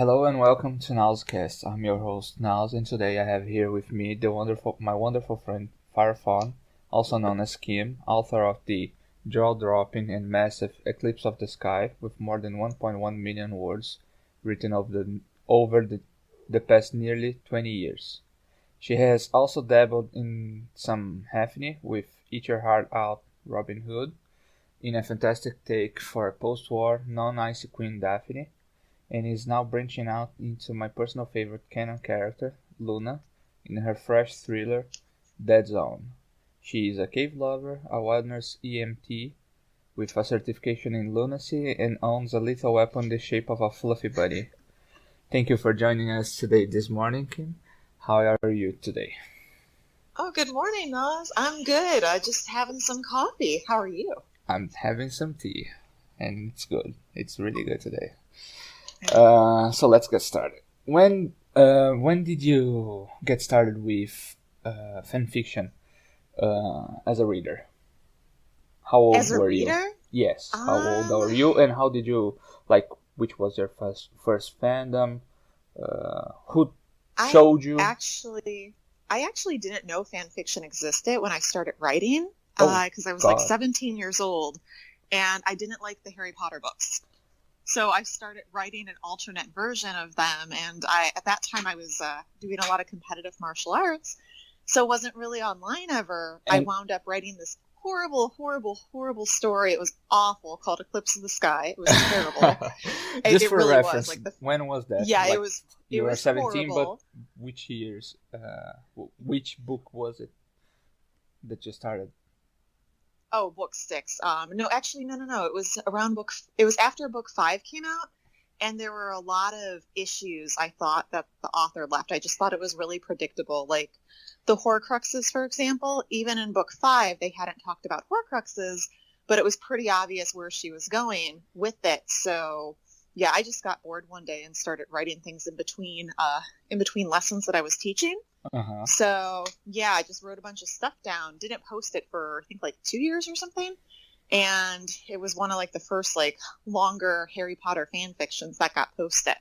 Hello and welcome to Nauze Cast. I'm your host Nauze, and today I have here with me my wonderful friend Firefawn, also known as Kim, author of the jaw-dropping and massive Eclipse of the Sky, with more than 1.1 million words written over the past nearly 20 years. She has also dabbled in some Hafni with Eat Your Heart Out Robin Hood, in a fantastic take for a post-war non-icy Queen Daphne, and is now branching out into my personal favorite canon character, Luna, in her fresh thriller, Dead Zone. She is a cave lover, a wilderness EMT with a certification in lunacy, and owns a lethal weapon in the shape of a fluffy bunny. Thank you for joining us today this morning, Kim. How are you today? Oh, good morning, Nas. I'm good. Just having some coffee. How are you? I'm having some tea, and it's good. It's really good today. So let's get started. When did you get started with fan fiction as a reader? How old As a were reader? you? Yes. How old were you, and how did you which was your first fandom? Who showed you? I actually didn't know fan fiction existed when I started writing because I was God. 17 years old, and I didn't like the Harry Potter books. So I started writing an alternate version of them, and at that time I was doing a lot of competitive martial arts, so wasn't really online ever. I wound up writing this horrible story. It was awful, called Eclipse of the Sky. It was terrible. Just it for really reference, was. when was that? Yeah, it was. You were 17, horrible. but which years? Which book was it that you started? Oh, book 6. No. It was it was after book 5 came out, and there were a lot of issues I thought that the author left. I just thought it was really predictable. Like the Horcruxes, for example, even in book 5, they hadn't talked about Horcruxes, but it was pretty obvious where she was going with it. So yeah, I just got bored one day and started writing things in between lessons that I was teaching. Uh-huh. So yeah, I just wrote a bunch of stuff down, didn't post it for I think 2 years or something. And it was one of the first longer Harry Potter fan fictions that got posted.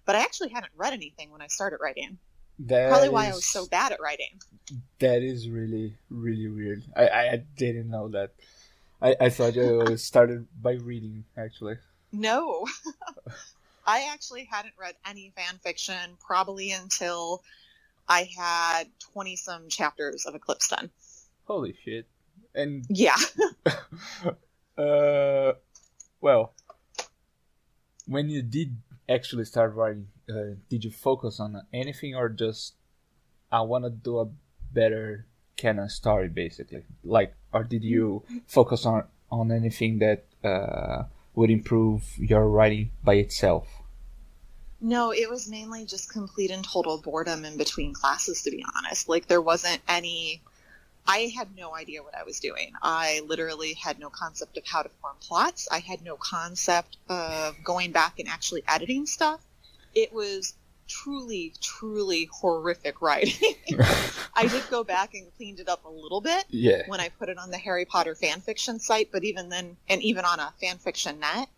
But I actually hadn't read anything when I started writing. Probably why I was so bad at writing. That is really, really weird. I didn't know that. I thought you started by reading, actually. No. I actually hadn't read any fan fiction probably until I had 20-some chapters of Eclipse done. Holy shit. And yeah. Well, when you did actually start writing, did you focus on anything, or just I want to do a better canon story, basically? Or did you focus on anything that would improve your writing by itself? No, it was mainly just complete and total boredom in between classes, to be honest. There wasn't any... I had no idea what I was doing. I literally had no concept of how to form plots. I had no concept of going back and actually editing stuff. It was truly, truly horrific writing. I did go back and cleaned it up a little bit when I put it on the Harry Potter fanfiction site, but even then, and even on a fanfiction net,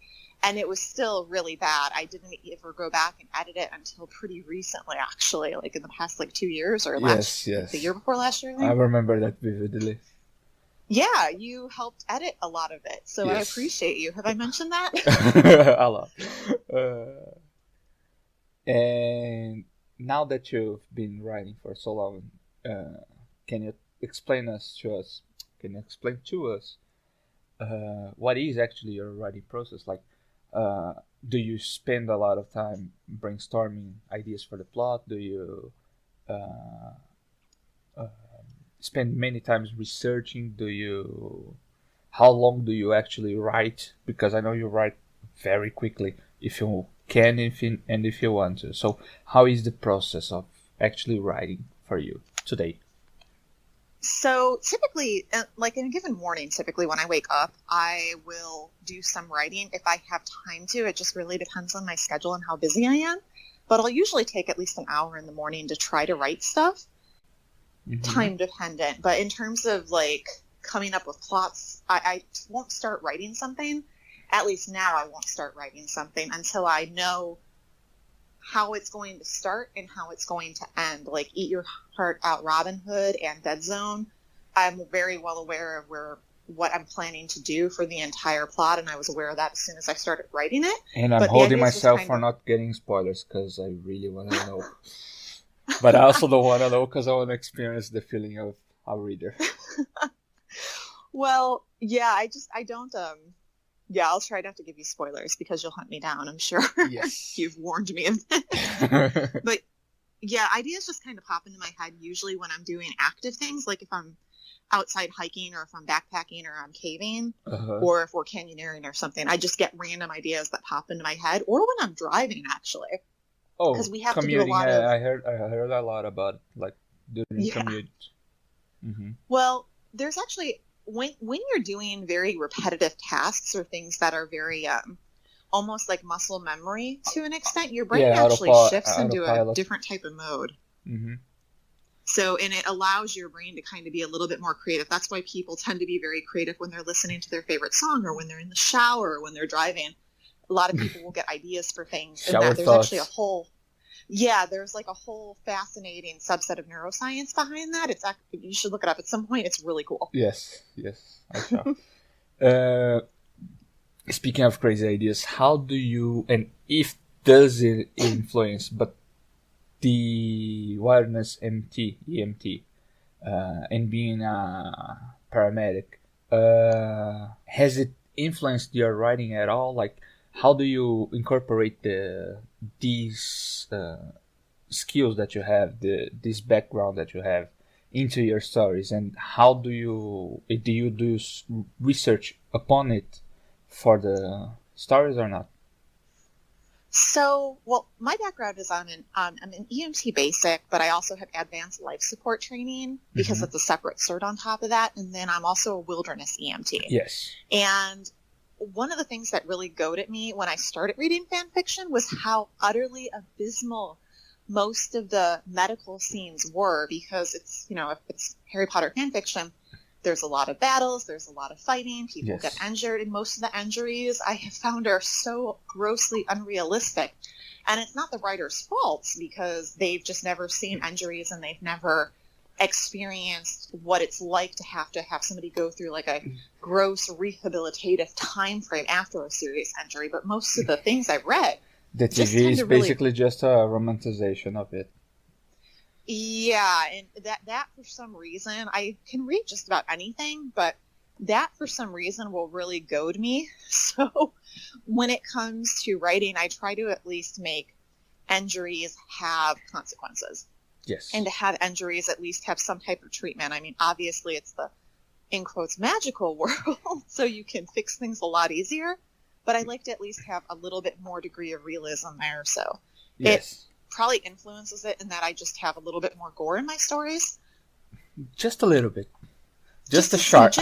and it was still really bad. I didn't ever go back and edit it until pretty recently, actually, in the past 2 years or the year before last year. I remember that vividly. Yeah, you helped edit a lot of it, so I appreciate you. Have I mentioned that? A lot. And now that you've been writing for so long, can you explain to us what is actually your writing process like? Do you spend a lot of time brainstorming ideas for the plot? Do you spend many times researching? How long do you actually write? Because I know you write very quickly if you can, and if you want to. So how is the process of actually writing for you today? So typically, in a given morning, typically when I wake up, I will do some writing if I have time to. It just really depends on my schedule and how busy I am. But I'll usually take at least an hour in the morning to try to write stuff. Mm-hmm. Time dependent. But in terms of coming up with plots, I won't start writing something. At least now I won't start writing something until I know how it's going to start and how it's going to end. Like Eat Your Heart Out Robin Hood and Dead Zone, I'm very well aware of what I'm planning to do for the entire plot, and I was aware of that as soon as I started writing it. And I'm holding myself for not getting spoilers because I really want to know. But I also don't want to know because I want to experience the feeling of a reader. Well, yeah, I don't, yeah, I'll try not to give you spoilers because you'll hunt me down, I'm sure. Yes. You've warned me of that. But yeah, ideas just kind of pop into my head usually when I'm doing active things, like if I'm outside hiking or if I'm backpacking or I'm caving or if we're canyoneering or something. I just get random ideas that pop into my head, or when I'm driving, actually. Oh, because we have commuting. to do a lot of. I heard a lot about like doing commute. Mm-hmm. Well, there's actually when you're doing very repetitive tasks or things that are very almost like muscle memory to an extent, your brain actually shifts into a different type of mode. Mm-hmm. So, and it allows your brain to kind of be a little bit more creative. That's why people tend to be very creative when they're listening to their favorite song or when they're in the shower or when they're driving. A lot of people will get ideas for things. And that there's actually there's like a whole fascinating subset of neuroscience behind that. It's actually, you should look it up at some point. It's really cool. Yes, I shall. Speaking of crazy ideas, how do you, and if does it influence, but the wireless EMT, and being a paramedic, has it influenced your writing at all? Like, how do you incorporate these skills that you have, this background that you have, into your stories, and how do you do research upon it for the stories or not? So, well, my background is I'm an EMT basic, but I also have advanced life support training because it's a separate cert on top of that. And then I'm also a wilderness EMT. Yes. And one of the things that really goaded me when I started reading fan fiction was how utterly abysmal most of the medical scenes were, because it's, if it's Harry Potter fan fiction, there's a lot of battles, there's a lot of fighting, people get injured, and most of the injuries I have found are so grossly unrealistic. And it's not the writer's fault, because they've just never seen injuries and they've never experienced what it's like to have somebody go through like a gross rehabilitative time frame after a serious injury. But most of the things I've read, the TV is basically just a romanticization of it. Yeah, and that for some reason, I can read just about anything, but that for some reason will really goad me. So when it comes to writing, I try to at least make injuries have consequences. Yes. And to have injuries at least have some type of treatment. I mean, obviously it's the, in quotes, magical world, so you can fix things a lot easier, but I like to at least have a little bit more degree of realism there, so yes. Probably influences it in that I just have a little bit more gore in my stories. Just a little bit. Just a shark.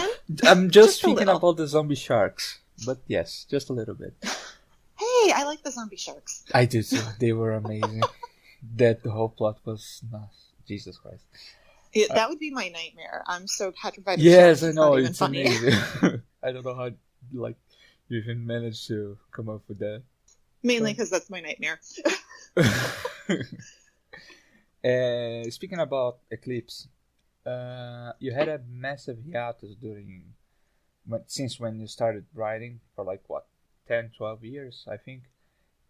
I'm just thinking about the zombie sharks. But yes, just a little bit. Hey, I like the zombie sharks. I do too. They were amazing. The whole plot was nice. Jesus Christ. That would be my nightmare. I'm so petrified of yes, sharks. I know. It's amazing. I don't know how you even managed to come up with that. Mainly because that's my nightmare. Speaking about Eclipse, you had a massive hiatus since when you started writing for 10, 12 years, I think.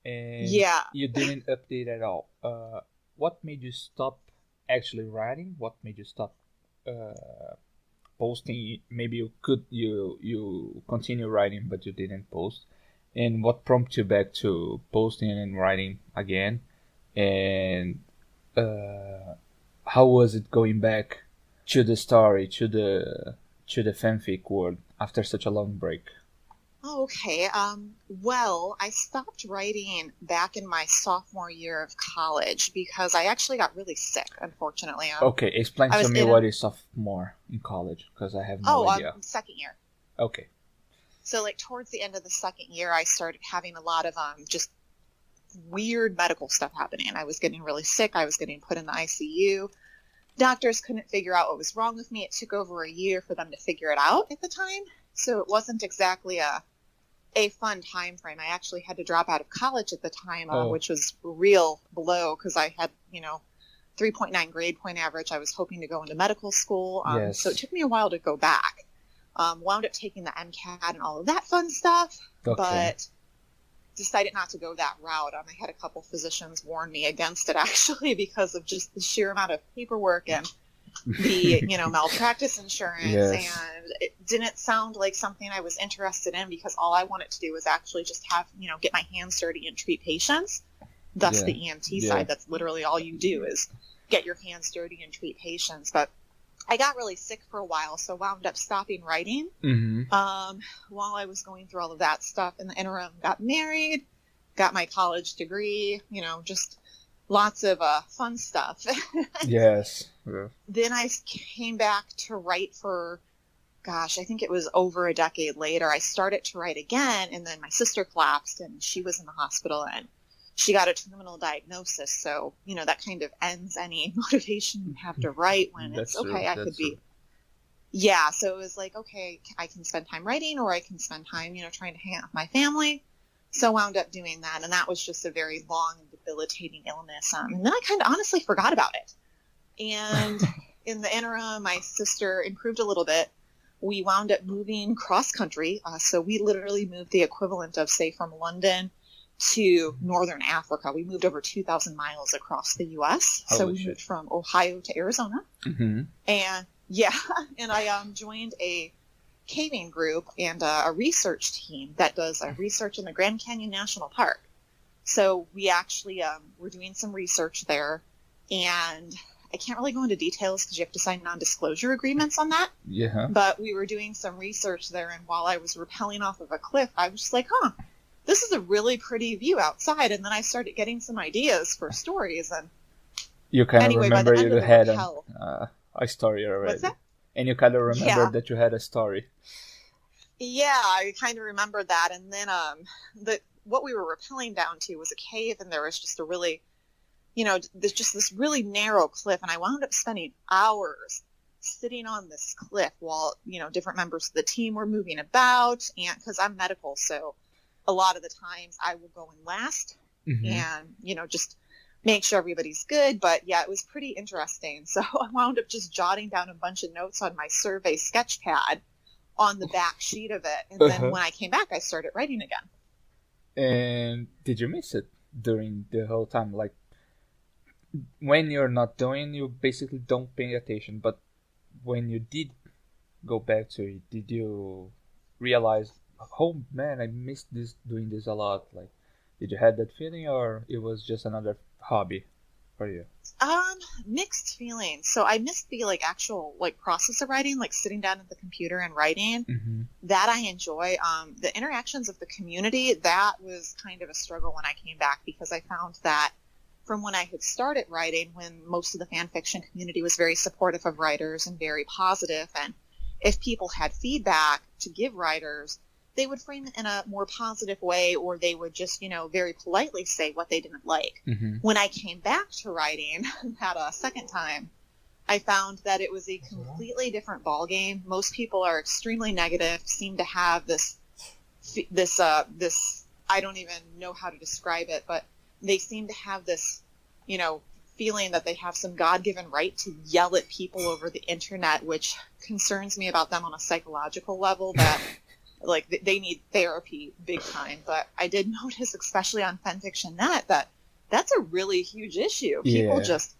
And you didn't update at all. What made you stop actually writing? What made you stop posting? Maybe you continue writing but you didn't post. And what prompted you back to posting and writing again? And how was it going back to the story, to the fanfic world after such a long break? Oh, okay. Well, I stopped writing back in my sophomore year of college because I actually got really sick, unfortunately. Okay, explain to me what is sophomore in college, because I have no idea. Second year. Okay. So, towards the end of the second year, I started having a lot of just weird medical stuff happening. I was getting really sick. I was getting put in the ICU. Doctors couldn't figure out what was wrong with me. It took over a year for them to figure it out at the time. So it wasn't exactly a a fun time frame. I actually had to drop out of college at the time, Oh. which was a real blow because I had, 3.9 grade point average. I was hoping to go into medical school. Yes. So it took me a while to go back. Wound up taking the MCAT and all of that fun stuff, Okay. but decided not to go that route. I had a couple physicians warn me against it actually because of just the sheer amount of paperwork and the malpractice insurance. Yes. And it didn't sound like something I was interested in because all I wanted to do was actually just have get my hands dirty and treat patients. Thus Yeah. the EMT Yeah. side, that's literally all you do is get your hands dirty and treat patients. But I got really sick for a while, so wound up stopping writing. Mm-hmm. While I was going through all of that stuff. In the interim, got married, got my college degree, just lots of fun stuff. Yes. Yeah. Then I came back to write for, I think it was over a decade later. I started to write again, and then my sister collapsed, and she was in the hospital, and she got a terminal diagnosis. So, that kind of ends any motivation you have to write when That's it's, okay, true. I could be. Yeah, so it was like, okay, I can spend time writing or I can spend time, trying to hang out with my family. So wound up doing that, and that was just a very long and debilitating illness. And then I kind of honestly forgot about it. And in the interim, my sister improved a little bit. We wound up moving cross-country. So we literally moved the equivalent of, say, from London to northern Africa. We moved over 2,000 miles across the U.S. So we moved from Ohio to Arizona. Mm-hmm. And yeah, and I joined a caving group and a research team that does research in the Grand Canyon National Park. So we actually were doing some research there, and I can't really go into details because you have to sign non-disclosure agreements on that. Yeah. But we were doing some research there, and while I was rappelling off of a cliff, I was just like, this is a really pretty view outside. And then I started getting some ideas for stories. And you kind of remember you had a story already. What's that? And you kind of remember that you had a story. Yeah, I kind of remembered that. And then what we were rappelling down to was a cave, and there was just a really, there's just this really narrow cliff. And I wound up spending hours sitting on this cliff while, different members of the team were moving about. And because I'm medical, so a lot of the times I will go in last and, just make sure everybody's good. But yeah, it was pretty interesting. So I wound up just jotting down a bunch of notes on my survey sketch pad on the back sheet of it. And then when I came back, I started writing again. And did you miss it during the whole time? Like, when you're not doing, you basically don't pay attention. But when you did go back to it, did you realize, oh man, I missed doing this a lot? Like, did you have that feeling, or it was just another hobby for you? Mixed feelings. So I missed the actual process of writing, sitting down at the computer and writing. Mm-hmm. That I enjoy. The interactions of the community, that was kind of a struggle when I came back, because I found that from when I had started writing, when most of the fan fiction community was very supportive of writers and very positive, and if people had feedback to give writers, they would frame it in a more positive way, or they would just, very politely say what they didn't like. Mm-hmm. When I came back to writing that second time, I found that it was a completely different ballgame. Most people are extremely negative, seem to have this, I don't even know how to describe it, but they seem to have this, feeling that they have some God-given right to yell at people over the internet, which concerns me about them on a psychological level, that they need therapy big time. But I did notice, especially on fanfiction.net, that that's a really huge issue. People just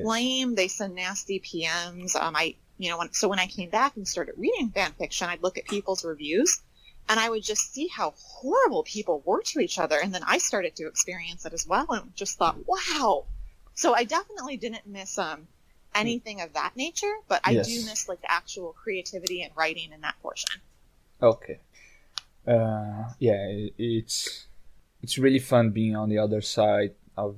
flame, they send nasty PMs. When I came back and started reading fanfiction, I'd look at people's reviews, and I would just see how horrible people were to each other. And then I started to experience it as well, and just thought, wow. So I definitely didn't miss anything of that nature, but I do miss the actual creativity and writing in that portion. Okay. It's really fun being on the other side of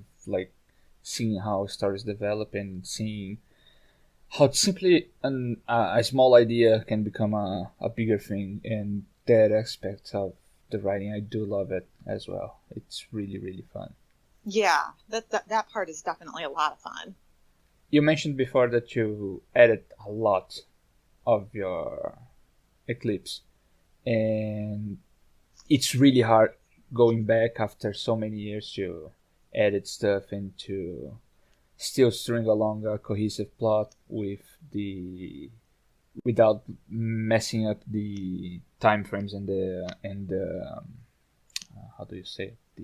seeing how stories develop and seeing how simply a small idea can become a bigger thing. And that aspect of the writing, I do love it as well. It's really, really fun. Yeah, that part is definitely a lot of fun. You mentioned before that you edit a lot of your Eclipse. And it's really hard going back after so many years to edit stuff and to still string along a cohesive plot without messing up the time frames and the how do you say it?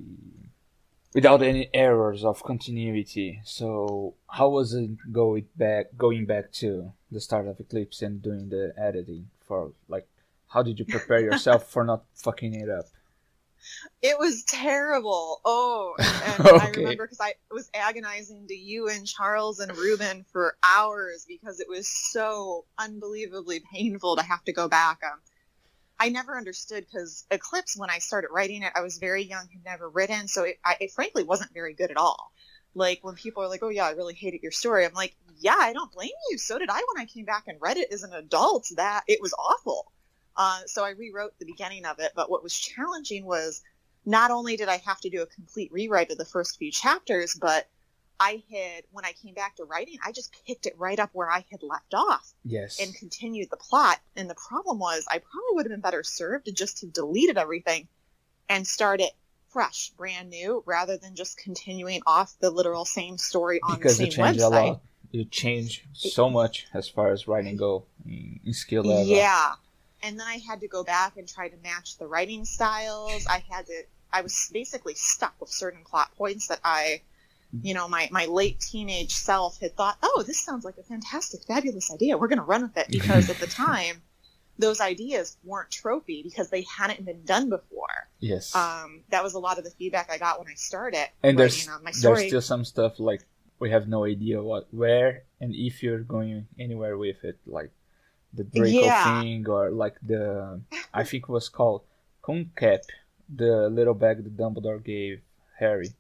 Without any errors of continuity. So how was it going back to the start of Eclipse and doing the editing for, like, how did you prepare yourself for not fucking it up? It was terrible. Oh, and Okay. I remember because I was agonizing to you and Charles and Ruben for hours because it was so unbelievably painful to have to go back. I never understood because Eclipse, when I started writing it, I was very young, had never written, so it frankly wasn't very good at all. Like, when people are like, oh yeah, I really hated your story, I'm like, yeah, I don't blame you. So did I when I came back and read it as an adult. That it was awful. So I rewrote the beginning of it, but what was challenging was not only did I have to do a complete rewrite of the first few chapters, but when I came back to writing, I just picked it right up where I had left off. Yes. And continued the plot. And the problem was I probably would have been better served to just have deleted everything and start it fresh, brand new, rather than just continuing off the literal same story on the same website. Because it changed a lot. You change so much as far as writing go in skill level. Yeah. And then I had to go back and try to match the writing styles. I was basically stuck with certain plot points that my late teenage self had thought, oh, this sounds like a fantastic, fabulous idea. We're going to run with it. Because at the time, those ideas weren't tropey because they hadn't been done before. Yes. That was a lot of the feedback I got when I started and writing my story. There's still some stuff like we have no idea where and if you're going anywhere with it, like the Draco thing, or like I think it was called Concap, the little bag that Dumbledore gave Harry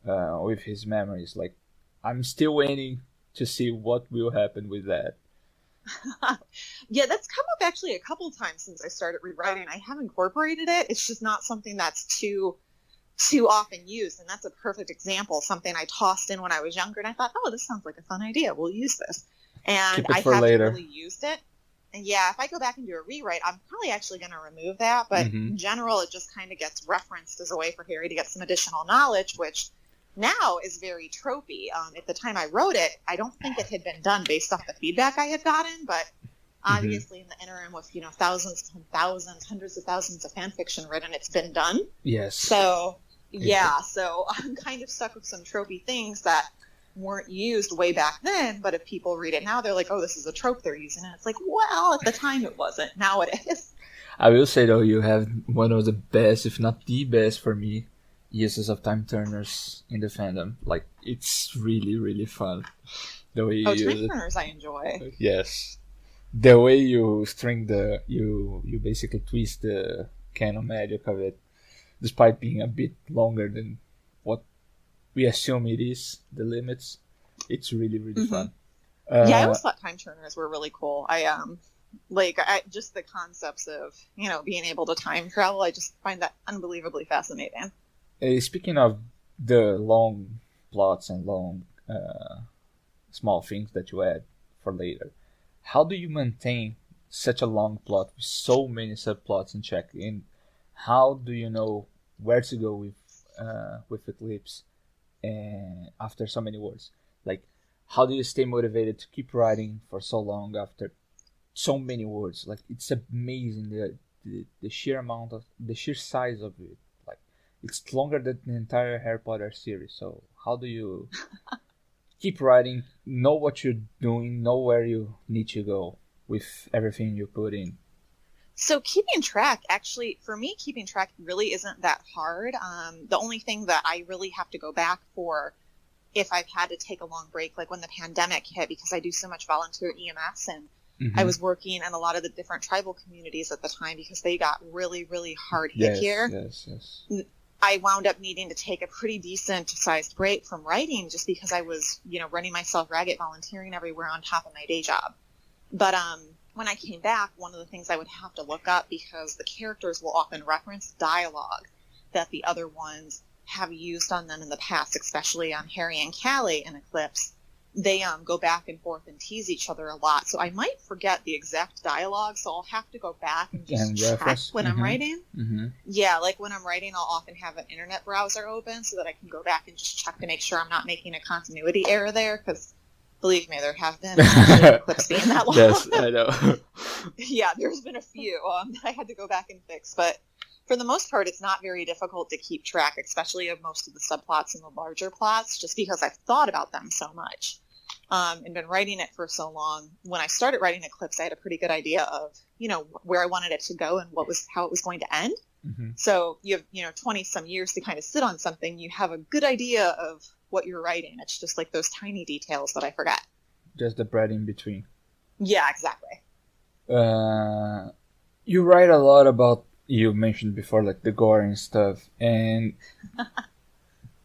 with his memories. Like, I'm still waiting to see what will happen with that. Yeah, that's come up actually a couple times since I started rewriting. I have incorporated it. It's just not something that's too often used, and that's a perfect example. Something I tossed in when I was younger, and I thought, oh, this sounds like a fun idea. We'll use this. And I haven't really used it. And yeah, if I go back and do a rewrite, I'm probably actually going to remove that. But in general, it just kind of gets referenced as a way for Harry to get some additional knowledge, which now is very tropey. At the time I wrote it, I don't think it had been done based off the feedback I had gotten, but obviously in the interim with, thousands and thousands, hundreds of thousands of fan fiction written, it's been done. Yes. So, yeah, so I'm kind of stuck with some tropey things that weren't used way back then, but if people read it now, they're like, oh, this is a trope they're using. And it's like, well, at the time it wasn't. Now it is. I will say, though, you have one of the best, if not the best for me, uses of time turners in the fandom. Like, it's really, really fun. The way you use time turners I enjoy. Yes. The way you string you basically twist the canon magic of it, despite being a bit longer than what we assume it is, the limits. It's really, really fun. Yeah, I always thought time turners were really cool. I just the concepts of, being able to time travel, I just find that unbelievably fascinating. Speaking of the long plots and long small things that you add for later, how do you maintain such a long plot with so many subplots in check? And how do you know where to go with Eclipse and after so many words? Like, how do you stay motivated to keep writing for so long after so many words? Like, it's amazing the sheer amount of the sheer size of it. Like, it's longer than the entire Harry Potter series. So how do you keep writing, know what you're doing, know where you need to go with everything you put in? So keeping track, actually, for me, keeping track really isn't that hard. The only thing that I really have to go back for if I've had to take a long break, like when the pandemic hit, because I do so much volunteer EMS, and I was working in a lot of the different tribal communities at the time because they got really, really hard hit here. Yes. I wound up needing to take a pretty decent sized break from writing just because I was, running myself ragged, volunteering everywhere on top of my day job. But when I came back, one of the things I would have to look up, because the characters will often reference dialogue that the other ones have used on them in the past, especially on Harry and Callie in Eclipse. they go back and forth and tease each other a lot. So I might forget the exact dialogue, so I'll have to go back and just check when I'm writing. Mm-hmm. Yeah, like when I'm writing, I'll often have an internet browser open so that I can go back and just check to make sure I'm not making a continuity error there, because believe me, there have been Eclipse being that long. Yes, I know. Yeah, there's been a few that I had to go back and fix, but for the most part, it's not very difficult to keep track, especially of most of the subplots and the larger plots, just because I've thought about them so much and been writing it for so long. When I started writing Eclipse, I had a pretty good idea of, where I wanted it to go and how it was going to end. Mm-hmm. So you have, 20 some years to kind of sit on something. You have a good idea of what you're writing. It's just like those tiny details that I forget. Just the bread in between. Yeah, exactly. You write a lot about, you mentioned before, like the gore and stuff, and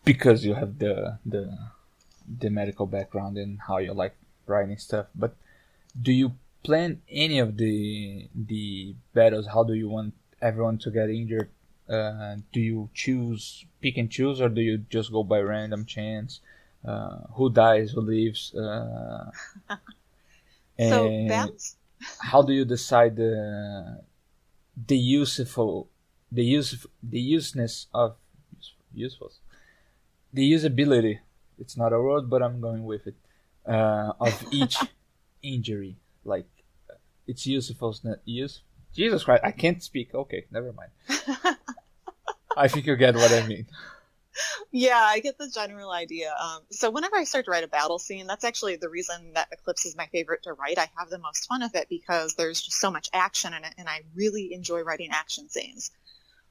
because you have the medical background and how you like writing stuff, but do you plan any of the battles? How do you want everyone to get injured? Do you pick and choose, or do you just go by random chance? Who dies, who lives? So that's... How do you decide the usability? It's not a word, but I'm going with it. Of each injury, like its usefulness. Jesus Christ, I can't speak. Okay, never mind. I think you get what I mean. Yeah, I get the general idea. So whenever I start to write a battle scene, that's actually the reason that Eclipse is my favorite to write. I have the most fun of it because there's just so much action in it, and I really enjoy writing action scenes.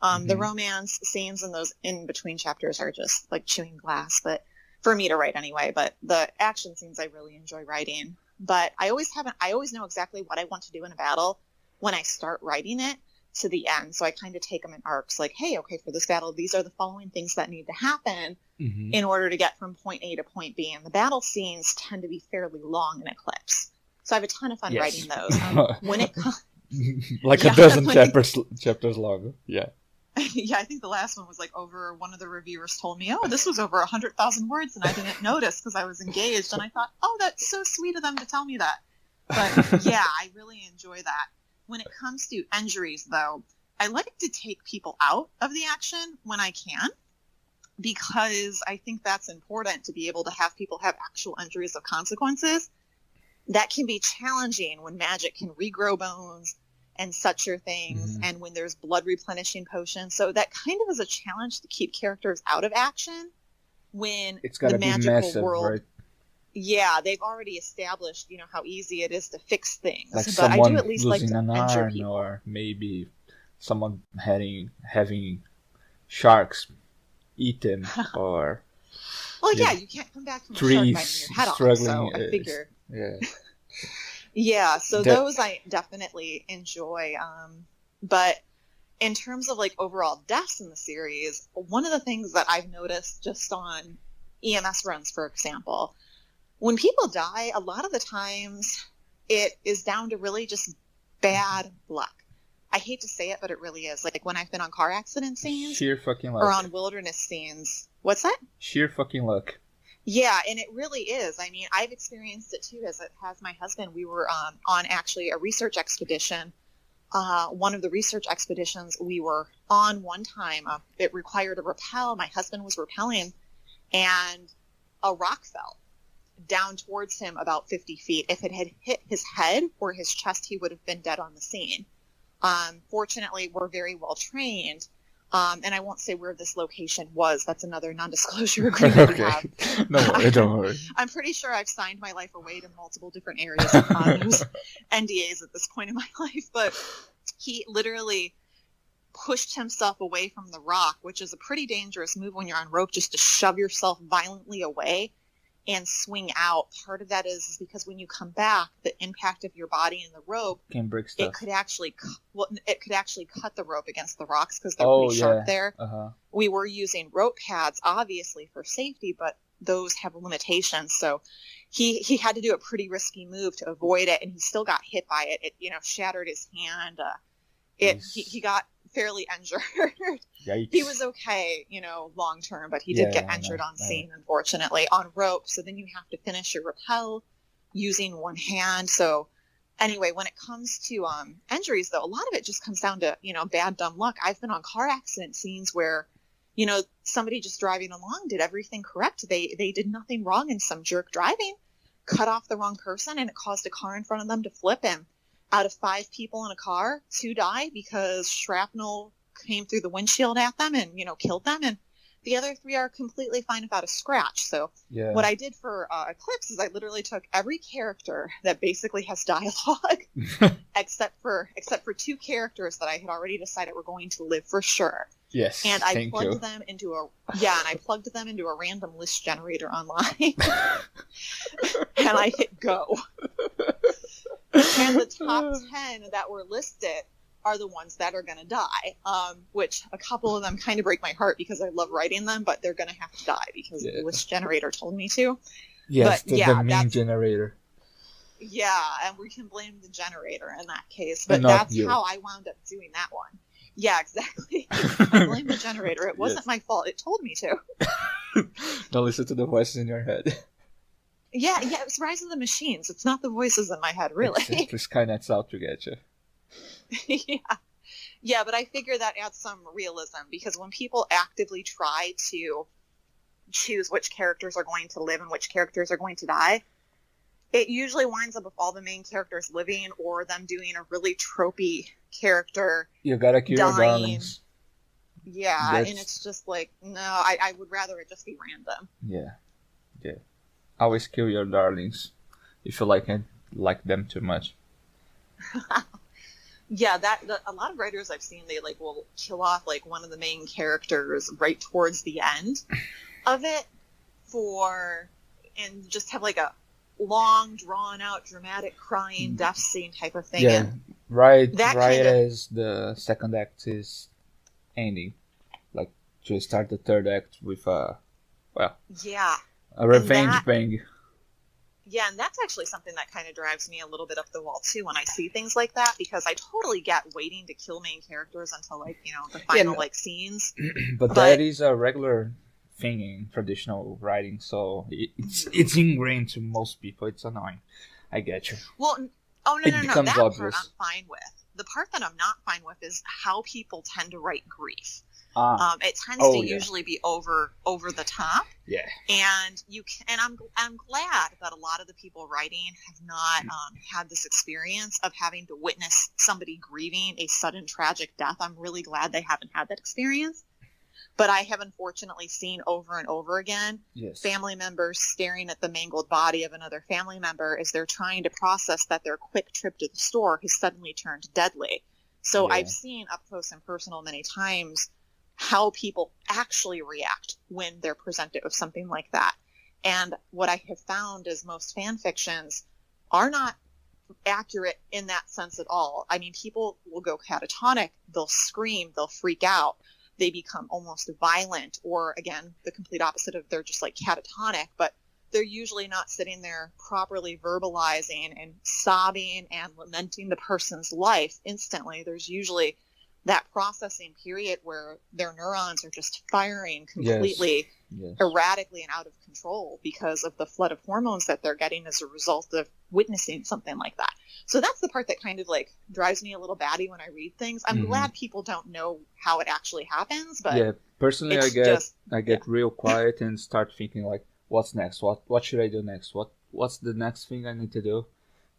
The romance scenes and those in between chapters are just like chewing glass, but for me to write anyway. But the action scenes I really enjoy writing. But I always know exactly what I want to do in a battle when I start writing it to the end. So I kind of take them in arcs, like, hey, okay, for this battle, these are the following things that need to happen in order to get from point A to point B. And the battle scenes tend to be fairly long in Eclipse. So I have a ton of fun writing those. When it like a dozen chapters long. Yeah. Yeah, I think the last one was like one of the reviewers told me, oh, this was over 100,000 words, and I didn't notice because I was engaged. And I thought, oh, that's so sweet of them to tell me that. But yeah, I really enjoy that. When it comes to injuries, though, I like to take people out of the action when I can, because I think that's important to be able to have people have actual injuries of consequences. That can be challenging when magic can regrow bones and such things, and when there's blood replenishing potions. So that kind of is a challenge to keep characters out of action when it's gotta the magical be massive, world... right? Yeah, they've already established, how easy it is to fix things. Like but someone I do at least losing like to an injure arm, people. or maybe someone having sharks eat them, or Well, yeah, you can't come back from a shark biting your head off. So I figure. Yeah. Yeah, so those I definitely enjoy. But in terms of like overall deaths in the series, one of the things that I've noticed just on EMS runs, for example, when people die, a lot of the times it is down to really just bad luck. I hate to say it, but it really is. Like when I've been on car accident scenes, sheer fucking luck, or on wilderness scenes. What's that? Sheer fucking luck. Yeah, and it really is. I mean, I've experienced it too, as it has my husband. We were on actually a research expedition. One of the research expeditions we were on one time, it required a rappel. My husband was rappelling, and a rock fell down towards him about 50 feet. If it had hit his head or his chest, he would have been dead on the scene. Fortunately, we're very well trained. And I won't say where this location was. That's another non-disclosure agreement we have. Don't worry. I'm pretty sure I've signed my life away to multiple different areas of those NDAs at this point in my life. But he literally pushed himself away from the rock, which is a pretty dangerous move when you're on rope, just to shove yourself violently away and swing out. Part of that is because when you come back, the impact of your body and the rope can break stuff. It could actually cut the rope against the rocks because they're pretty sharp there. We were using rope pads, obviously, for safety, but those have limitations. So he had to do a pretty risky move to avoid it, and he still got hit by it. It shattered his hand. He got fairly injured. Yikes. He was okay, long term, but he did get injured on scene, unfortunately, on rope. So then you have to finish your rappel using one hand. So anyway, when it comes to injuries, though, a lot of it just comes down to, bad, dumb luck. I've been on car accident scenes where, somebody just driving along did everything correct. They did nothing wrong, and some jerk driving cut off the wrong person, and it caused a car in front of them to flip. And out of 5 people in a car, 2 died because shrapnel came through the windshield at them and, killed them. And the other 3 are completely fine without a scratch. So what I did for Eclipse is I literally took every character that basically has dialogue, except for 2 characters that I had already decided were going to live for sure. Yes, and I plugged them into a random list generator online, and I hit go. And the top 10 that were listed are the ones that are going to die, which a couple of them kind of break my heart because I love writing them, but they're going to have to die because the list generator told me to. Yes, but, the meme generator. Yeah, and we can blame the generator in that case, but that's how I wound up doing that one. Yeah, exactly. I blame the generator. It wasn't my fault. It told me to. Don't listen to the voices in your head. Yeah, it's Rise of the Machines. It's not the voices in my head, really. Exactly. Skynet's out to get you. Yeah, but I figure that adds some realism, because when people actively try to choose which characters are going to live and which characters are going to die, it usually winds up with all the main characters living or them doing a really tropey character. You gotta kill your darlings. Yeah, and it's just like, no, I would rather it just be random. Yeah. Always kill your darlings if you like them too much. Yeah, a lot of writers I've seen, they will kill off one of the main characters right towards the end of it and just have a long, drawn out, dramatic crying death scene type of thing. Yeah, right as the second act is ending, to start the third act with a revenge bang. Yeah, and that's actually something that kind of drives me a little bit up the wall too when I see things like that, because I totally get waiting to kill main characters until the final scenes. But that is a regular thing in traditional writing, so it's ingrained to most people. It's annoying. I get you. Well, no. That obvious. Part I'm fine with. The part that I'm not fine with is how people tend to write grief. It tends to usually be over the top. Yeah. And I'm glad that a lot of the people writing have not had this experience of having to witness somebody grieving a sudden tragic death. I'm really glad they haven't had that experience. But I have unfortunately seen over and over again family members staring at the mangled body of another family member as they're trying to process that their quick trip to the store has suddenly turned deadly. So I've seen up close and personal many times how people actually react when they're presented with something like that. And what I have found is most fan fictions are not accurate in that sense at all. I mean, people will go catatonic, they'll scream, they'll freak out, they become almost violent, or again, the complete opposite of they're just catatonic, but they're usually not sitting there properly verbalizing and sobbing and lamenting the person's life instantly. There's usually that processing period where their neurons are just firing completely erratically and out of control because of the flood of hormones that they're getting as a result of witnessing something like that. So that's the part that kind of drives me a little batty when I read things. I'm glad people don't know how it actually happens, but personally I get real quiet and start thinking what's next? What should I do next? What's the next thing I need to do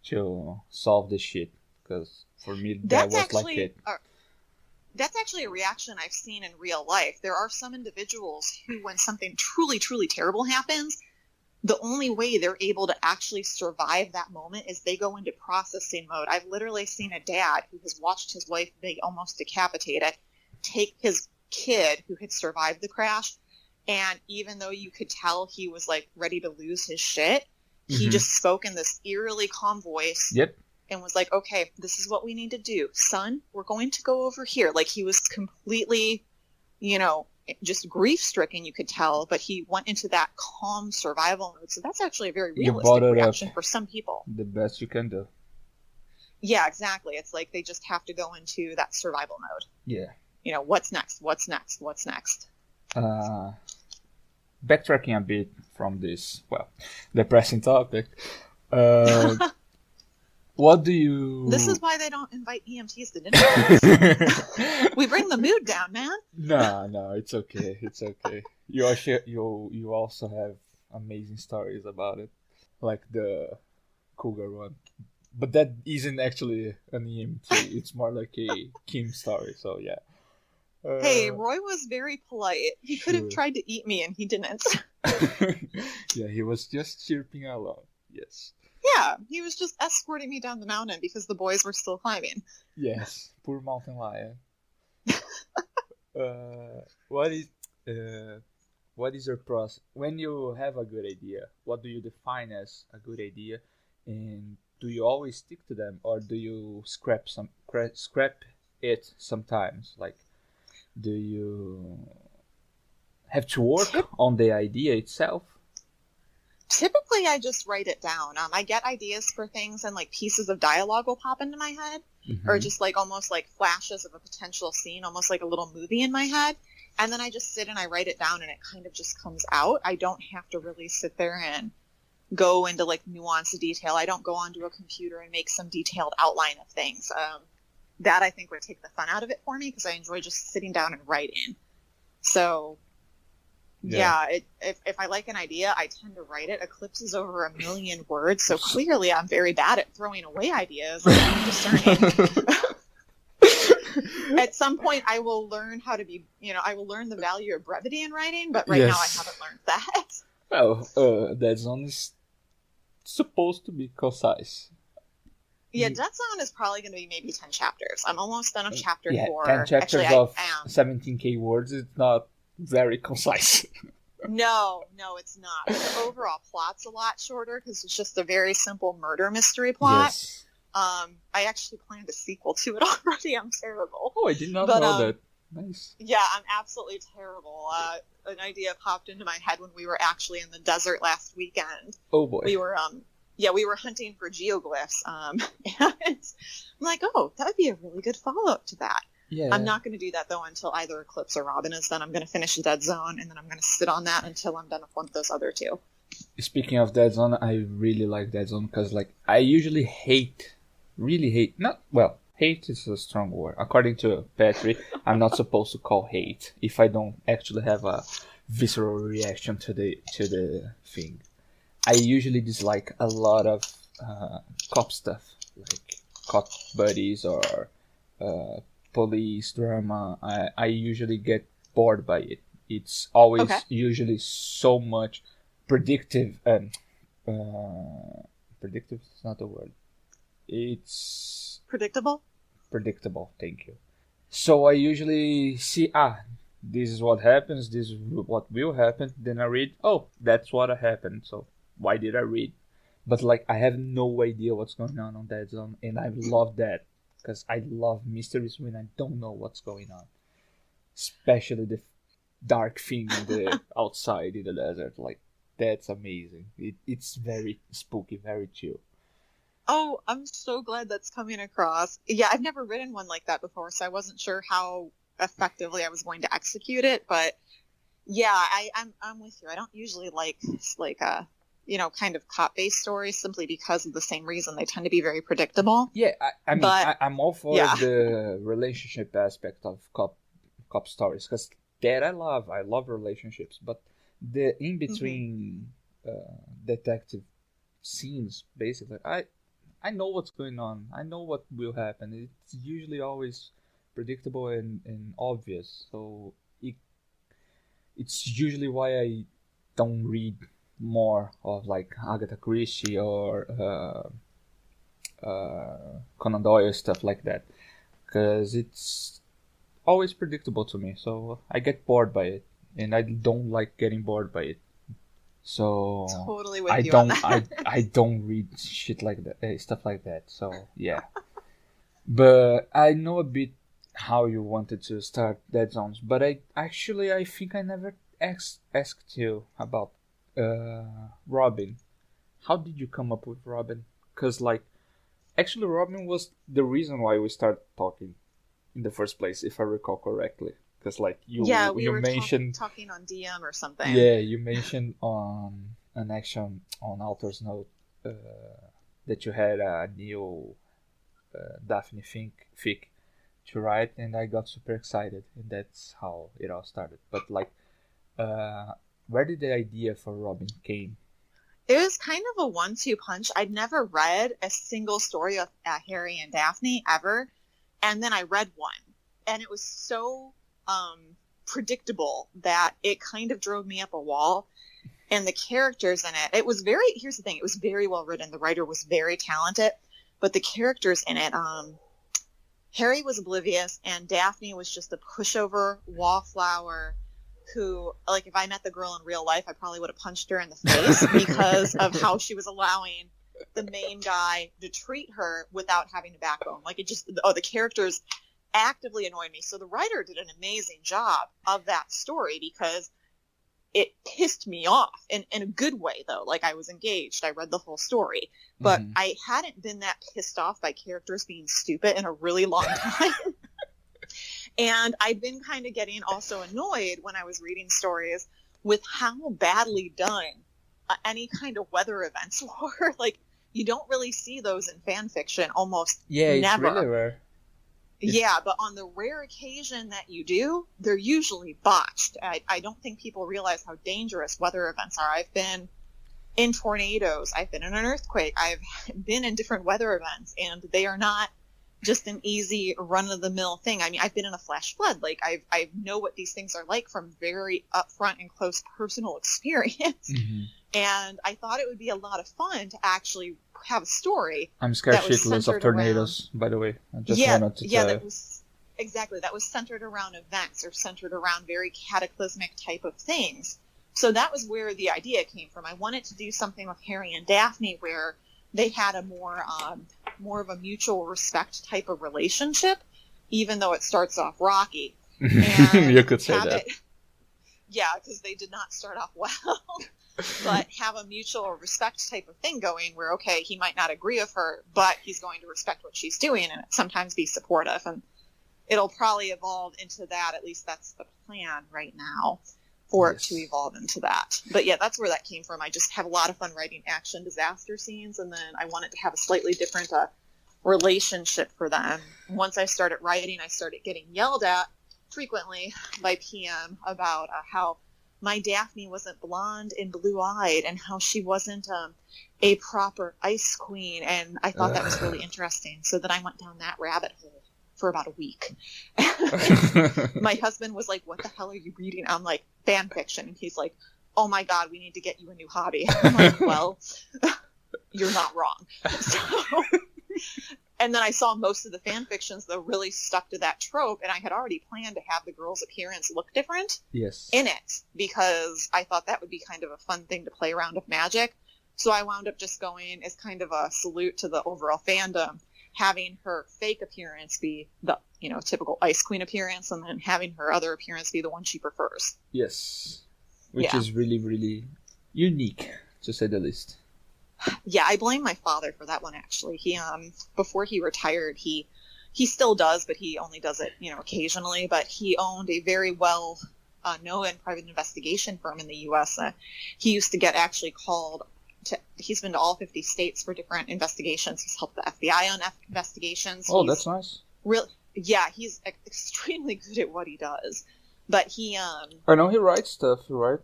to solve this shit? Because for me that was it. That's actually a reaction I've seen in real life. There are some individuals who, when something truly, truly terrible happens, the only way they're able to actually survive that moment is they go into processing mode. I've literally seen a dad who has watched his wife be almost decapitated take his kid who had survived the crash, and even though you could tell he was ready to lose his shit, he just spoke in this eerily calm voice. And was like, okay, this is what we need to do. Son, we're going to go over here. He was completely, just grief-stricken, you could tell, but he went into that calm survival mode. So that's actually a very realistic reaction for some people. The best you can do. Yeah, exactly. It's they just have to go into that survival mode. Yeah. what's next? What's next? What's next? Backtracking a bit from this, depressing topic. What do you... This is why they don't invite EMTs to dinner. We bring the mood down, man. No, it's okay. It's okay. You also have amazing stories about it, like the cougar one. But that isn't actually an EMT. It's more like a Kim story. So yeah. Hey, Roy was very polite. He could have tried to eat me, and he didn't. Yeah, he was just chirping along. Yes. Yeah, he was just escorting me down the mountain because the boys were still climbing. Yes, poor mountain lion. What is your process when you have a good idea? What do you define as a good idea, and do you always stick to them, or do you scrap it sometimes? Like, do you have to work on the idea itself? Typically, I just write it down. I get ideas for things, and like pieces of dialogue will pop into my head, or just like almost like flashes of a potential scene, almost like a little movie in my head. And then I just sit and I write it down, and it kind of just comes out. I don't have to really sit there and go into like nuanced detail. I don't go onto a computer and make some detailed outline of things. That I think would take the fun out of it for me, because I enjoy just sitting down and writing. So yeah, if I like an idea, I tend to write it. Eclipse is over 1 million words, so clearly I'm very bad at throwing away ideas. I'm discerning. At some point, I will learn how to be, I will learn the value of brevity in writing, but right now I haven't learned that. Well, Dead Zone is supposed to be concise. Yeah, Dead Zone is probably going to be maybe 10 chapters. I'm almost done with chapter 4. 10 chapters of 17k words is not very concise. No, it's not. But the overall plot's a lot shorter because it's just a very simple murder mystery plot. Yes. I actually planned a sequel to it already. I'm terrible. Oh, I did not know that. Nice. Yeah, I'm absolutely terrible. An idea popped into my head when we were actually in the desert last weekend. Oh boy. We were hunting for geoglyphs. And I'm like, oh, that would be a really good follow-up to that. Yeah. I'm not going to do that, though, until either Eclipse or Robin is done. I'm going to finish Dead Zone, and then I'm going to sit on that until I'm done with one of those other two. Speaking of Dead Zone, I really like Dead Zone because, I usually hate, hate is a strong word. According to Petri, I'm not supposed to call hate if I don't actually have a visceral reaction to the thing. I usually dislike a lot of cop stuff, like cop buddies or police drama. I usually get bored by it. It's always usually so much predictive and predictive is not the word. It's predictable. Thank you. So I usually see this is what happens, this is what will happen. Then I read, oh, that's what happened. So why did I read? But I have no idea what's going on Dead Zone, and I love that. Because I love mysteries when I don't know what's going on. Especially the dark thing in the outside in the desert. That's amazing. It's very spooky, very chill. Oh, I'm so glad that's coming across. Yeah, I've never written one like that before, so I wasn't sure how effectively I was going to execute it. But yeah, I'm with you. I don't usually like kind of cop-based stories simply because of the same reason. They tend to be very predictable. Yeah, I'm all for the relationship aspect of cop stories, because that I love. I love relationships, but the in-between detective scenes, basically, I know what's going on. I know what will happen. It's usually always predictable and obvious, so it's usually why I don't read more of Agatha Christie or Conan Doyle, stuff like that, because it's always predictable to me, so I get bored by it, and I don't like getting bored by it. So totally with you on that. I don't read shit like that, stuff like that. So yeah, but I know a bit how you wanted to start Dead Zones, but I think I never asked you about Robin. How did you come up with Robin? Because actually Robin was the reason why we started talking. in the first place, if I recall correctly. Because like we you were mentioned talking on DM or something. Yeah, you mentioned on an action on Author's Note that you had a new Daphne fic to write, and I got super excited, and that's how it all started. But like, where did the idea for Robin came? It was kind of a 1-2 punch. I'd never read a single story of Harry and Daphne ever, and then I read one, and it was so predictable that it kind of drove me up a wall. And the characters in it, here's the thing, it was very well written. The writer was very talented, but the characters in it, Harry was oblivious, and Daphne was just a pushover wallflower who, like, if I met the girl in real life, I probably would have punched her in the face because of how she was allowing the main guy to treat her without having a backbone. Like, the characters actively annoyed me. So the writer did an amazing job of that story because it pissed me off in a good way, though. Like, I was engaged. I read the whole story. But I hadn't been that pissed off by characters being stupid in a really long time. And I'd been kind of getting also annoyed when I was reading stories with how badly done any kind of weather events were. Like, you don't really see those in fan fiction, almost never. It's really rare. Yeah, but on the rare occasion that you do, they're usually botched. I don't think people realize how dangerous weather events are. I've been in tornadoes. I've been in an earthquake. I've been in different weather events, and they are not just an easy run-of-the-mill thing. I mean, I've been in a flash flood. Like, I know what these things are like from very upfront and close personal experience. And I thought it would be a lot of fun to actually have a story. I'm scared shitless of tornadoes, by the way. I just wanted to tell you. That was centered around events or centered around very cataclysmic type of things. So that was where the idea came from. I wanted to do something with Harry and Daphne where they had a more of a mutual respect type of relationship, even though it starts off rocky. And you could say that. Yeah, because they did not start off well. But have a mutual respect type of thing going where, okay, he might not agree with her, but he's going to respect what she's doing and sometimes be supportive. And it'll probably evolve into that. At least that's the plan right now for it to evolve into that. But yeah, that's where that came from. I just have a lot of fun writing action disaster scenes, and then I wanted to have a slightly different relationship for them. Once I started writing, I started getting yelled at frequently by PM about how my Daphne wasn't blonde and blue-eyed and how she wasn't a proper ice queen. And I thought that was really interesting. So then I went down that rabbit hole for about a week. My husband was like, what the hell are you reading? I'm like, fan fiction. And he's like, oh my God, we need to get you a new hobby. I'm like, well, you're not wrong. So, and then I saw most of the fan fictions that really stuck to that trope, and I had already planned to have the girl's appearance look different in it, because I thought that would be kind of a fun thing to play around with magic. So I wound up just going as kind of a salute to the overall fandom, having her fake appearance be the, typical Ice Queen appearance, and then having her other appearance be the one she prefers. Yes. Which is really, really unique, to say the least. Yeah, I blame my father for that one, actually. He, before he retired, he still does, but he only does it, occasionally. But he owned a very well known private investigation firm in the U.S. He used to get actually called he's been to all 50 states for different investigations. He's helped the FBI on investigations. Oh, that's nice. Really, yeah, he's extremely good at what he does. But he, I know he writes stuff, right?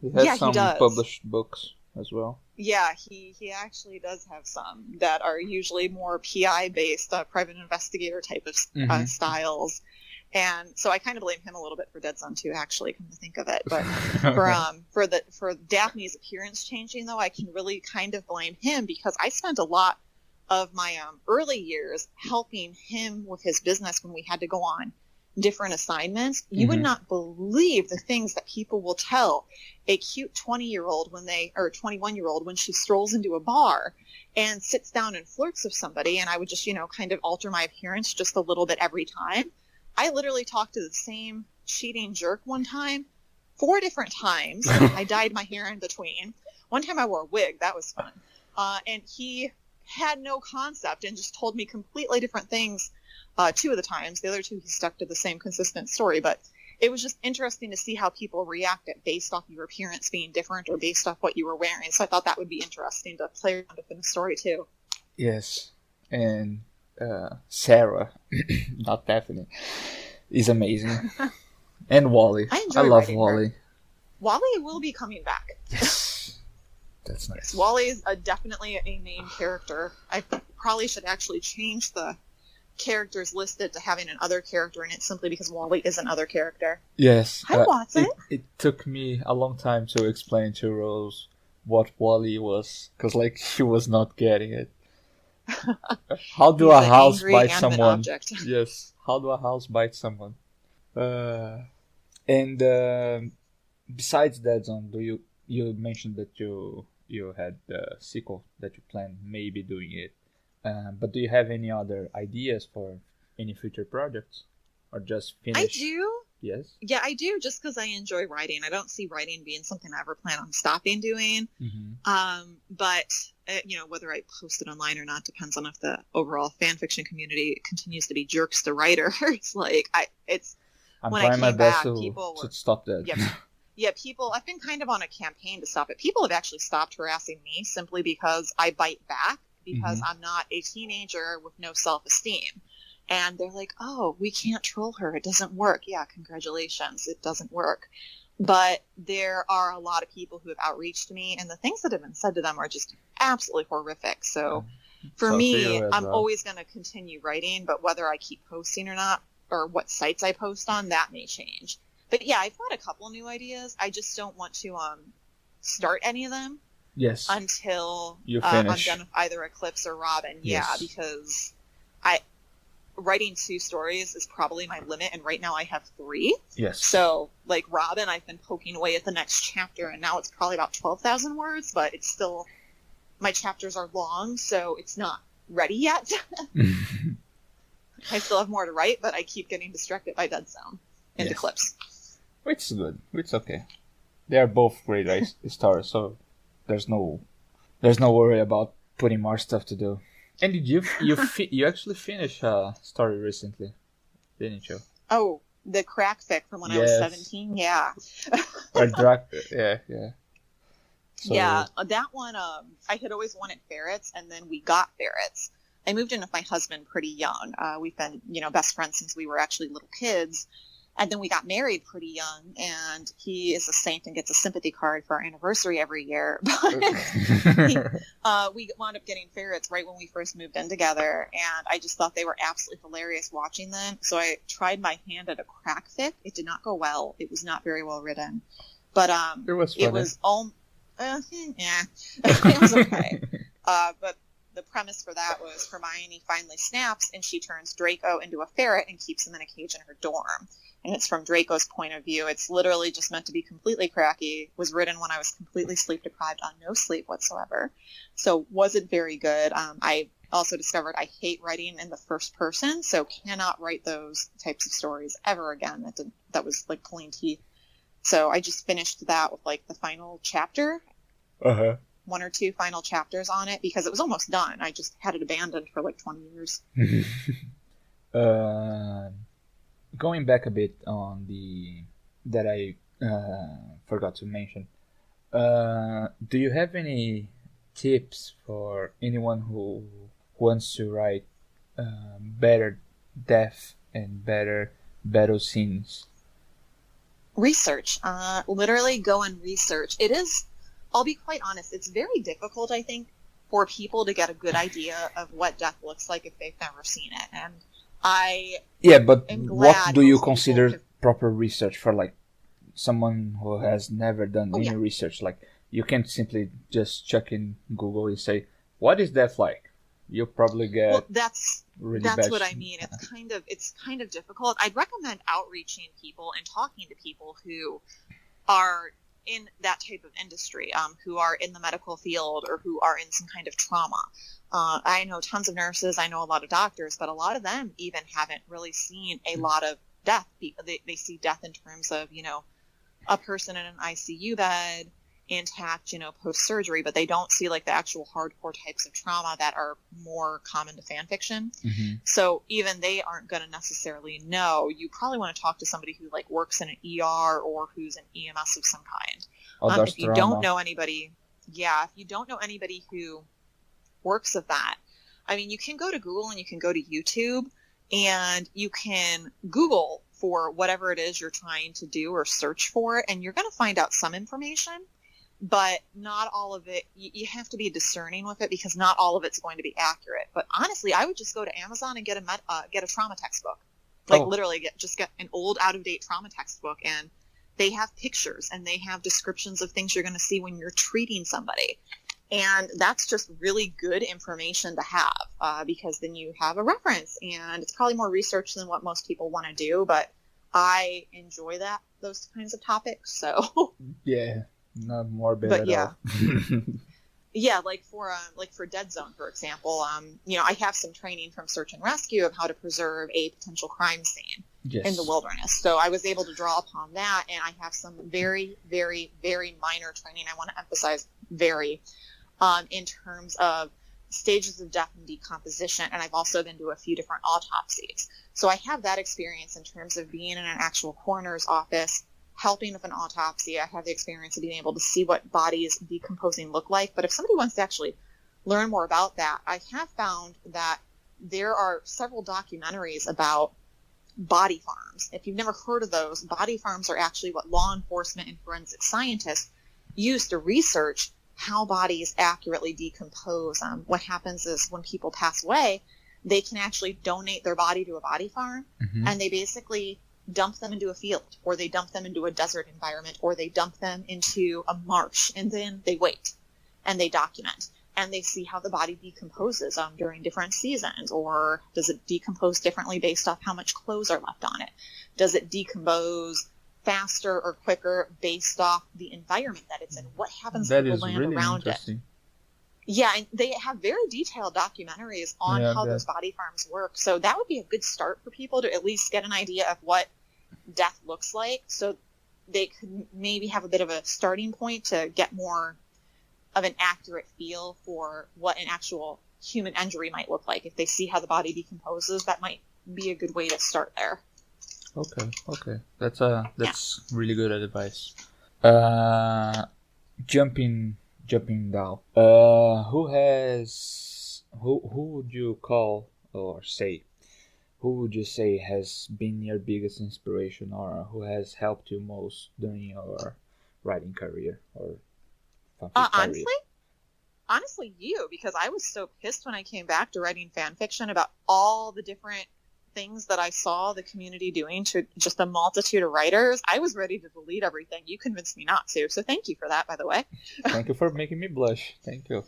He has some he does. Published books as well. Yeah, he actually does have some that are usually more PI-based, private investigator type of styles. And so I kind of blame him a little bit for Dead Sun too, actually, come to think of it. But for Daphne's appearance changing, though, I can really kind of blame him, because I spent a lot of my early years helping him with his business when we had to go on different assignments. You would not believe the things that people will tell a cute 20-year-old or 21-year-old when she strolls into a bar and sits down and flirts with somebody. And I would just, kind of alter my appearance just a little bit every time. I literally talked to the same cheating jerk one time, 4 different times. I dyed my hair in between. One time I wore a wig. That was fun. And he had no concept and just told me completely different things 2 of the times. The other 2, he stuck to the same consistent story, but it was just interesting to see how people reacted based off your appearance being different or based off what you were wearing. So I thought that would be interesting to play around with in the story too. Yes, and Sarah, not Daphne, is amazing. And Wally. I love Wally. Her. Wally will be coming back. Yes. That's nice. Wally is definitely a main character. I probably should actually change the characters listed to having an other character in it simply because Wally is an other character. Yes. Hi, Watson. It took me a long time to explain to Rose what Wally was, because like she was not getting it. How do a house bite someone? Yes. How do a house bite someone? And besides that, Zone, you mentioned that you had the sequel that you plan maybe doing it, but do you have any other ideas for any future projects, or just finish? I do. Yes. Yeah, I do. Just because I enjoy writing, I don't see writing being something I ever plan on stopping doing. Mm-hmm. But whether I post it online or not depends on if the overall fan fiction community continues to be jerks to writers. I'm when trying my best people to stop that. Yeah, people, I've been kind of on a campaign to stop it. People have actually stopped harassing me simply because I bite back, because I'm not a teenager with no self-esteem. And they're like, oh, we can't troll her. It doesn't work. Yeah, congratulations. It doesn't work. But there are a lot of people who have outreached me, and the things that have been said to them are just absolutely horrific. So for me, I'm always going to continue writing, but whether I keep posting or not, or what sites I post on, that may change. But yeah, I've got a couple new ideas. I just don't want to start any of them. Yes. Until I'm done with either Eclipse or Robin. Yes. Yeah, because writing 2 stories is probably my limit, and right now I have 3. Yes. So, like Robin, I've been poking away at the next chapter, and now it's probably about 12,000 words, but it's still, my chapters are long, so it's not ready yet. I still have more to write, but I keep getting distracted by Dead Zone and Eclipse. It's good. It's okay. They are both great stories, so there's no worry about putting more stuff to do. And did you actually finish a story recently, didn't you? Oh, the crack fic from when I was 17. Yeah. Or yeah. So, yeah, that one. I had always wanted ferrets, and then we got ferrets. I moved in with my husband pretty young. We've been, best friends since we were actually little kids. And then we got married pretty young, and he is a saint and gets a sympathy card for our anniversary every year. But we wound up getting ferrets right when we first moved in together, and I just thought they were absolutely hilarious watching them. So I tried my hand at a crack fic. It did not go well. It was not very well written. But it was funny. It was it was okay. But the premise for that was Hermione finally snaps, and she turns Draco into a ferret and keeps him in a cage in her dorm. And it's from Draco's point of view. It's literally just meant to be completely cracky. Was written when I was completely sleep deprived on no sleep whatsoever. So wasn't very good. I also discovered I hate writing in the first person, so cannot write those types of stories ever again. That was like pulling teeth. So I just finished that with like the final chapter. 1 or 2 final chapters on it because it was almost done. I just had it abandoned for like 20 years. Going back a bit on that I forgot to mention. Do you have any tips for anyone who wants to write better death and better battle scenes? Research. Literally go and research. It is, I'll be quite honest, it's very difficult, I think, for people to get a good idea of what death looks like if they've never seen it. And but what do you consider proper research for, like, someone who has never done any research? Like, you can't simply just check in Google and say, what is death like? You'll probably get that's what I mean. It's kind of difficult. I'd recommend outreaching people and talking to people who are in that type of industry, who are in the medical field or who are in some kind of trauma. I know tons of nurses, I know a lot of doctors, but a lot of them even haven't really seen a lot of death. They see death in terms of, a person in an ICU bed intact, post-surgery, but they don't see like the actual hardcore types of trauma that are more common to fan fiction. Mm-hmm. So even they aren't going to necessarily know. You probably want to talk to somebody who like works in an ER or who's an EMS of some kind. If you don't know anybody, if you don't know anybody who works with that, I mean, you can go to Google and you can go to YouTube and you can Google for whatever it is you're trying to do or search for it, and you're going to find out some information, but not all of it. You have to be discerning with it because not all of it's going to be accurate. But honestly, I would just go to Amazon and get a trauma textbook. Literally get an old out-of-date trauma textbook, and they have pictures and they have descriptions of things you're going to see when you're treating somebody. And that's just really good information to have because then you have a reference, and it's probably more research than what most people want to do, but I enjoy those kinds of topics. So yeah, not morbid but at yeah. all. Yeah, like for Dead Zone, for example, I have some training from Search and Rescue of how to preserve a potential crime scene in the wilderness. So I was able to draw upon that, and I have some very, very, very minor training. I want to emphasize very, in terms of stages of death and decomposition, and I've also been to a few different autopsies. So I have that experience in terms of being in an actual coroner's office, helping with an autopsy. I have the experience of being able to see what bodies decomposing look like. But if somebody wants to actually learn more about that, I have found that there are several documentaries about body farms. If you've never heard of those, body farms are actually what law enforcement and forensic scientists use to research how bodies accurately decompose. What happens is when people pass away, they can actually donate their body to a body farm, and they basically dump them into a field, or they dump them into a desert environment, or they dump them into a marsh, and then they wait and they document and they see how the body decomposes during different seasons. Or does it decompose differently based off how much clothes are left on it? Does it decompose faster or quicker based off the environment that it's in? What happens to the land really around it? Yeah, and they have very detailed documentaries on how those body farms work. So that would be a good start for people to at least get an idea of what death looks like, so they could maybe have a bit of a starting point to get more of an accurate feel for what an actual human injury might look like. If they see how the body decomposes, that might be a good way to start there. Okay. That's really good advice. Jumping down. Who would you call or say? Who would you say has been your biggest inspiration, or who has helped you most during your writing career or career? Honestly, you, because I was so pissed when I came back to writing fan fiction about all the different things that I saw the community doing to just a multitude of writers. I was ready to delete everything. You convinced me not to, so thank you for that, by the way. Thank you for making me blush. Thank you.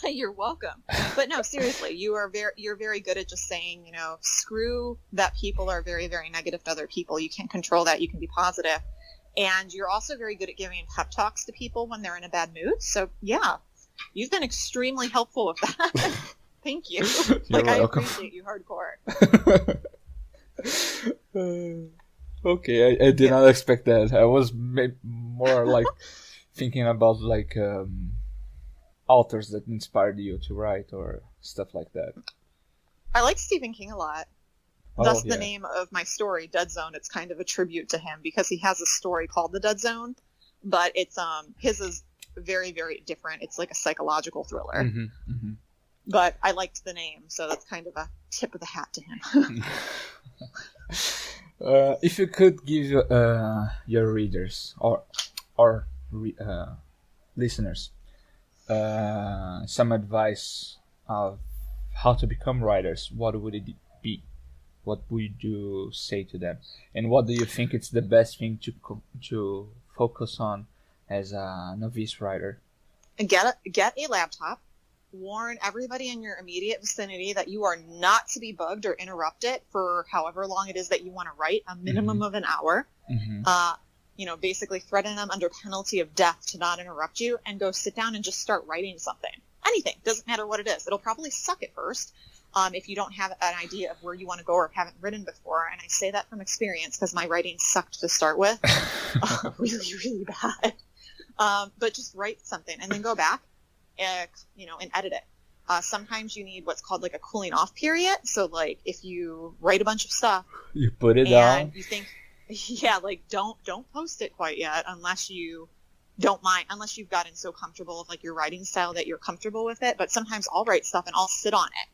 You're welcome. But no, seriously, you're very good at just saying, screw that people are very, very negative to other people. You can't control that. You can be positive. And you're also very good at giving pep talks to people when they're in a bad mood. So yeah, you've been extremely helpful with that. Thank you. You're welcome. I appreciate you hardcore. Okay, I did not expect that. I was more like thinking about like authors that inspired you to write or stuff like that. I like Stephen King a lot. Thus the name of my story, Dead Zone. It's kind of a tribute to him because he has a story called The Dead Zone, but it's his is very, very different. It's like a psychological thriller. But I liked the name, so that's kind of a tip of the hat to him. If you could give your readers or listeners some advice of how to become writers, what would it be? What would you say to them? And what do you think it's the best thing to focus on as a novice writer? Get a laptop. Warn everybody in your immediate vicinity that you are not to be bugged or interrupted for however long it is that you want to write, a minimum of an hour. Basically threaten them under penalty of death to not interrupt you, and go sit down and just start writing something. Anything. Doesn't matter what it is. It'll probably suck at first if you don't have an idea of where you want to go or haven't written before. And I say that from experience because my writing sucked to start with. Really, really bad. But just write something and then go back, and edit it. Sometimes you need what's called like a cooling off period. So like if you write a bunch of stuff, you put it and down. you think, yeah, like don't post it quite yet unless you don't mind, unless you've gotten so comfortable with like your writing style that you're comfortable with it. But sometimes I'll write stuff and I'll sit on it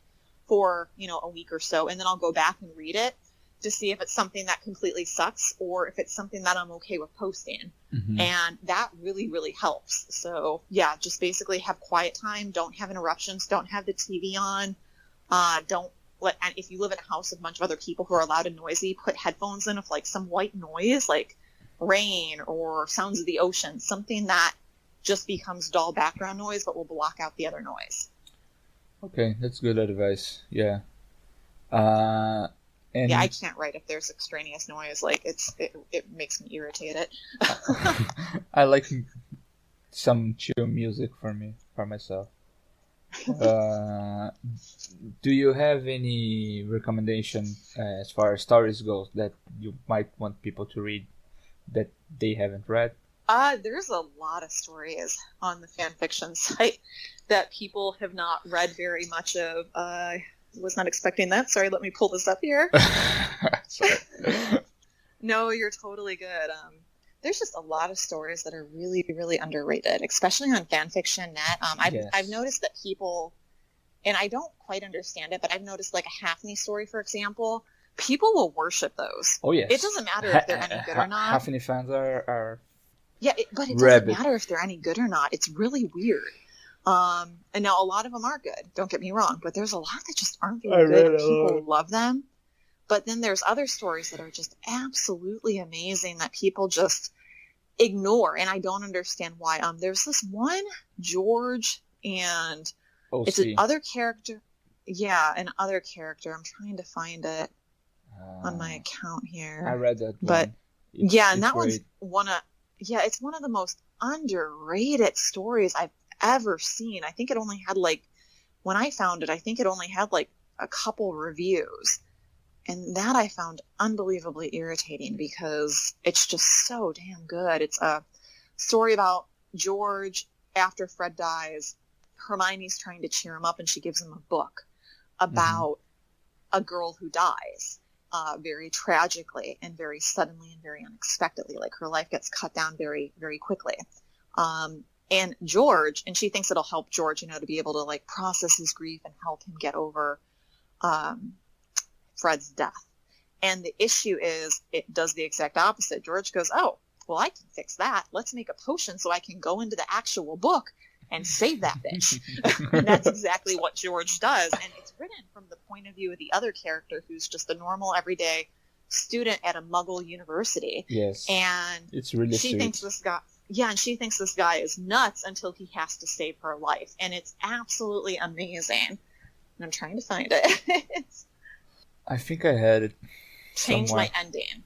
for, a week or so, and then I'll go back and read it to see if it's something that completely sucks or if it's something that I'm okay with posting. Mm-hmm. And that really, really helps. So yeah, just basically have quiet time. Don't have interruptions. Don't have the TV on. And if you live in a house with a bunch of other people who are loud and noisy, put headphones in with like some white noise, like rain or sounds of the ocean, something that just becomes dull background noise but will block out the other noise. Okay, that's good advice. Yeah. And yeah, I can't write if there's extraneous noise. Like it makes me irritated. I like some chill music for myself. Do you have any recommendation as far as stories goes that you might want people to read that they haven't read? There's a lot of stories on the fan fiction site that people have not read very much of. Was not expecting that. Sorry, let me pull this up here. Sorry. No, you're totally good. There's just a lot of stories that are really, really underrated, especially on fanfiction.net. I've noticed that people, and I don't quite understand it, but I've noticed like a Hafni story, for example, people will worship those. Oh, yes. It doesn't matter if they're any good or not. Hafni fans are yeah, but it doesn't matter if they're any good or not. It's really weird. And now a lot of them are good, don't get me wrong, but there's a lot that just aren't very good. People love them. But then there's other stories that are just absolutely amazing that people just ignore, and I don't understand why. There's this one, George, and it's another character. Yeah, another character. I'm trying to find it on my account here. I read that one. But and that one's it's one of the most underrated stories I've ever seen. I think it only had when I found it, I think it only had a couple reviews. And that I found unbelievably irritating because it's just so damn good. It's a story about George after Fred dies. Hermione's trying to cheer him up, and she gives him a book about a girl who dies very tragically and very suddenly and very unexpectedly. Like her life gets cut down very, very quickly. And George, and she thinks it'll help George, to be able to process his grief and help him get over Fred's death. And the issue is it does the exact opposite. George goes, oh, well, I can fix that. Let's make a potion so I can go into the actual book and save that bitch. And that's exactly what George does. And it's written from the point of view of the other character who's just a normal, everyday student at a Muggle university. Yes. And it's really she thinks this guy... Yeah, and she thinks this guy is nuts until he has to save her life. And it's absolutely amazing. And I'm trying to find it. I think I had it Change somewhere. My Ending.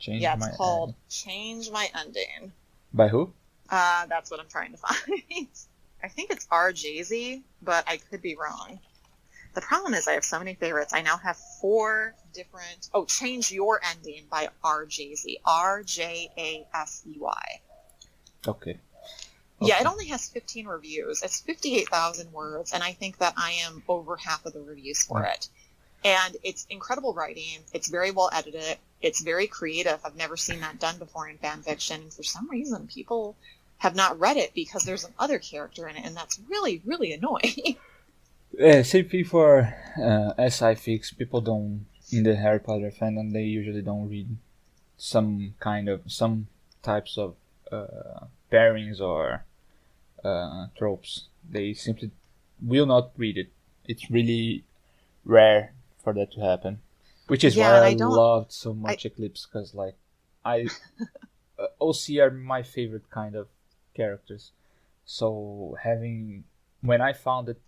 It's called Change My Ending. By who? That's what I'm trying to find. I think it's RJZ, but I could be wrong. The problem is I have so many favorites. I now have 4 different... Oh, Change Your Ending by RJZ. RJASEY. Okay. Yeah, it only has 15 reviews. It's 58,000 words, and I think that I am over half of the reviews for it. And it's incredible writing. It's very well edited. It's very creative. I've never seen that done before in fan fiction. And for some reason, people have not read it because there's another character in it, and that's really, really annoying. Same thing for SI Fix. People don't, in the Harry Potter fandom, they usually don't read some types of pairings or tropes. They simply will not read it. It's really rare for that to happen, which is why I loved so much Eclipse, because OC are my favorite kind of characters. So when I found it,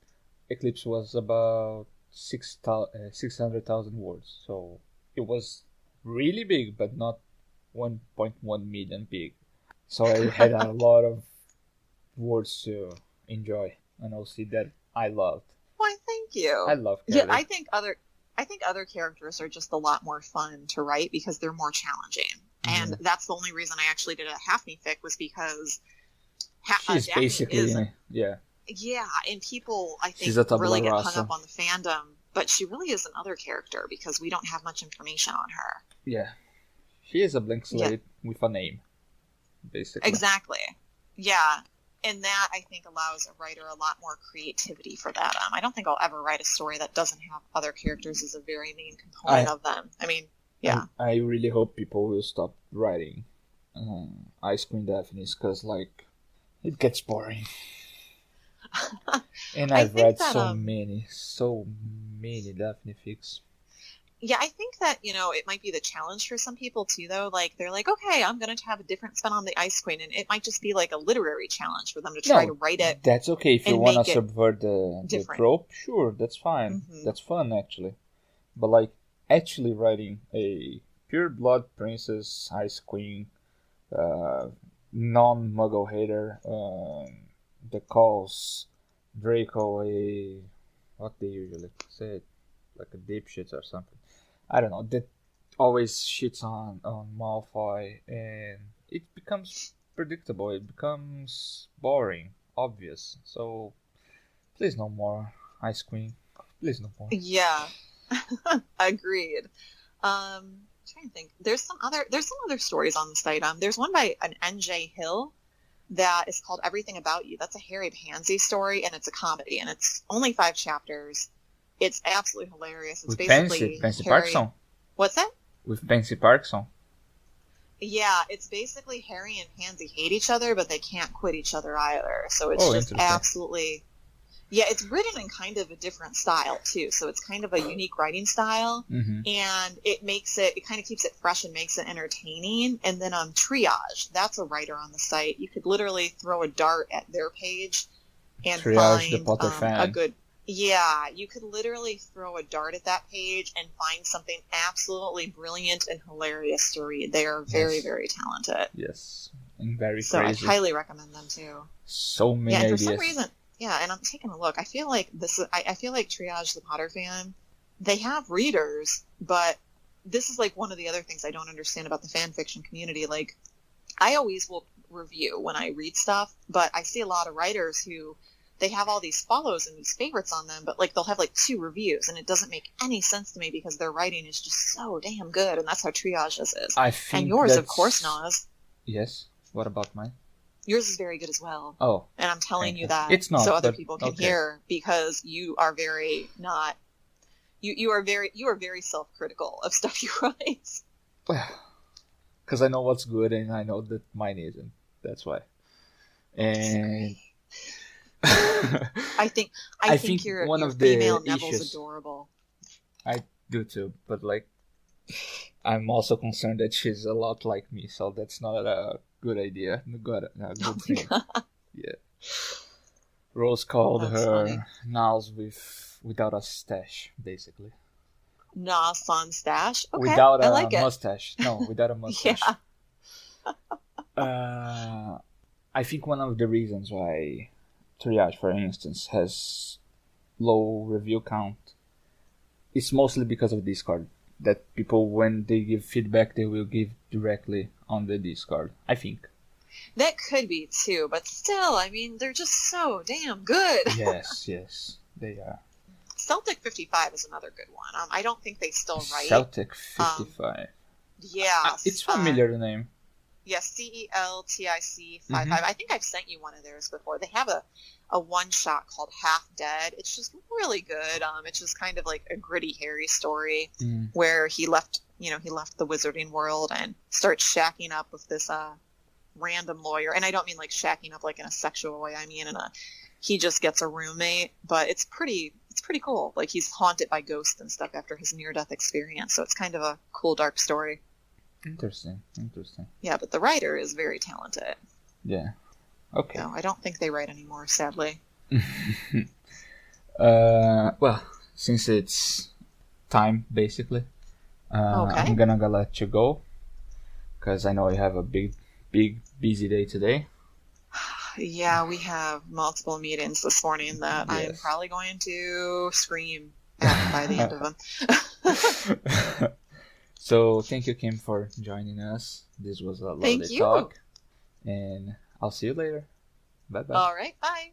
Eclipse was about 600,000 words, so it was really big, but not 1.1 million big. So I had a lot of words to enjoy, and OC that I loved. Why, thank you. I love Kelly. Yeah, I think other characters are just a lot more fun to write because they're more challenging. And that's the only reason I actually did a Hafni fic, was because She's Daphne is, basically, yeah. yeah, and people, I think, She's a tabula really get hung rasa. up on the fandom, but she really is another character because we don't have much information on her. Yeah. She is a blank Yeah, slate with a name, basically. exactly. Yeah, and that, I think, allows a writer a lot more creativity for that. I don't think I'll ever write a story that doesn't have other characters as a very main component of them. I mean, yeah. I really hope people will stop writing Ice Queen Daphne's, because, like, it gets boring. And I've read that, so many Daphne fics. Yeah, I think that, it might be the challenge for some people too, though. Like, they're like, okay, I'm going to have a different spin on the Ice Queen, and it might just be like a literary challenge for them to try to write it. That's okay. If you and want to make it subvert the trope, sure, that's fine. Mhm. That's fun, actually. But, like, actually writing a pure blood princess, Ice Queen, non-muggle hater, that calls Draco a... what they usually say? Like a dipshit or something. I don't know. That always shits on Malfoy, and it becomes predictable. It becomes boring, obvious. So please no more Ice Queen. Please no more. Yeah, agreed. Trying to think. There's some other stories on the site. There's one by an N.J. Hill that is called Everything About You. That's a Harry Pansy story, and it's a comedy, and it's only 5 chapters. It's absolutely hilarious. It's with basically Pansy Harry... Parkson. What's that? With Pansy Parkson. Yeah, it's basically Harry and Pansy hate each other, but they can't quit each other either. So it's just absolutely... Yeah, it's written in kind of a different style, too. So it's kind of a unique writing style. Mm-hmm. And it kind of keeps it fresh and makes it entertaining. And then Triage, that's a writer on the site. You could literally throw a dart at their page and Triage, find the Potter fan. a good... Yeah, you could literally throw a dart at that page and find something absolutely brilliant and hilarious to read. They are very, very talented. Yes, and very so crazy. I highly recommend them too. So many ideas. For some reason, and I'm taking a look. I feel like I feel like Triage the Potter fan, they have readers, but this is like one of the other things I don't understand about the fan fiction community. Like, I always will review when I read stuff, but I see a lot of writers who they have all these follows and these favorites on them, but like they'll have like 2 reviews, and it doesn't make any sense to me because their writing is just so damn good, and that's how Triage's is. And yours, of course, Nauze. Yes. What about mine? Yours is very good as well. Oh. And I'm telling you that it's not, so other people can okay. hear, because you are very not. You are very self-critical of stuff you write. Well, because I know what's good and I know that mine isn't. That's why. And I think your female Neville's adorable. I do too, but like, I'm also concerned that she's a lot like me, so that's not a good idea. A good thing. Yeah. Rose called her Nauze without a stash, basically. Nauze on stash? Okay, without I like mustache. No, without a mustache. Yeah. I think one of the reasons why Triage, for instance, has low review count is mostly because of Discord. That people, when they give feedback, they will give directly on the Discord, I think. That could be too, but still, I mean, they're just so damn good. Yes, they are. Celtic 55 is another good one. I don't think they still write. Celtic 55. Yeah. It's familiar, the name. Yes, CELTIC 55. I think I've sent you one of theirs before. They have a one-shot called Half Dead. It's just really good. It's just kind of like a gritty Harry story where he left the wizarding world and starts shacking up with this random lawyer. And I don't mean like shacking up like in a sexual way. I mean he just gets a roommate, but it's pretty cool. Like, he's haunted by ghosts and stuff after his near-death experience. So it's kind of a cool, dark story. Interesting. Yeah, but the writer is very talented. Yeah. Okay. No, I don't think they write anymore, sadly. Well, since it's time, basically, I'm gonna let you go, because I know you have a big, busy day today. Yeah, we have multiple meetings this morning that I am probably going to scream at by the end of them. So thank you, Kim, for joining us. This was a lovely talk, and I'll see you later. Bye bye. All right, bye.